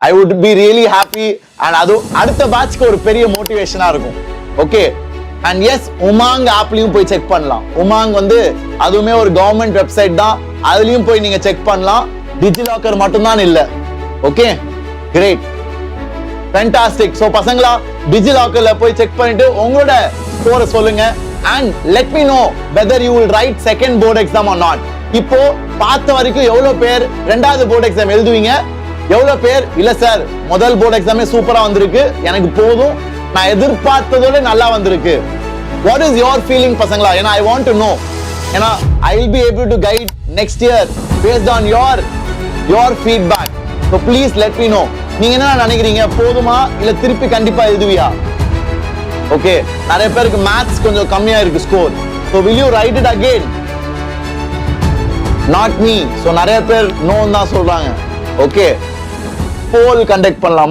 I would be really happy. And அது அடுத்த பேட்ச்க்கு ஒரு பெரிய மோட்டிவேஷனா இருக்கும். ஓகே, அண்ட் எஸ், உமாங் ஆப்லயும் போய் செக் பண்ணலாம். உமாங் வந்து அதுவுமே ஒரு கவர்மெண்ட் வெப்சைட் தான், அதுலயும் போய் நீங்க செக் பண்ணலாம். டிஜிலாக்கர் மட்டும்தான் இல்ல. Okay, great, fantastic. சோ பசங்களா, டிஜிலாக்கர்ல போய் செக் பண்ணிட்டு உங்களோட ஸ்கோரை சொல்லுங்க. And let me know whether you will write second board exam R not. இப்போ பார்த்த வரைக்கும் எவ்வளவு பேர் ரெண்டாவது போர்டு எக்ஸாம் எழுதுவீங்க, எவ்வளவு பேர் இல்ல சார் முதல் போர்டு எக்ஸாமே சூப்பரா வந்திருக்கு, எனக்கு போதும், நான் எதிர்பார்த்ததோட நல்லா வந்திருக்கு. வாட் இஸ் யுவர் ஃபீலிங் பசங்களா? ஏன்னா ஐ வாண்ட் டு நோ. ஏன்னா I will be able to guide next year based on your feedback. So please let me know. நீங்க என்ன நினைக்கிறீங்க, போதுமா இல்ல திருப்பி கண்டிப்பா எழுதுவியா? ஓகே, நிறைய பேருக்கு மேத்ஸ் கொஞ்சம் கம்மியா இருக்கு score. So will you right it again? Not me. So நிறைய பேர் நோ தான் சொல்றாங்க. ஓகே, போல் கண்டக்ட் பண்ணலாமா?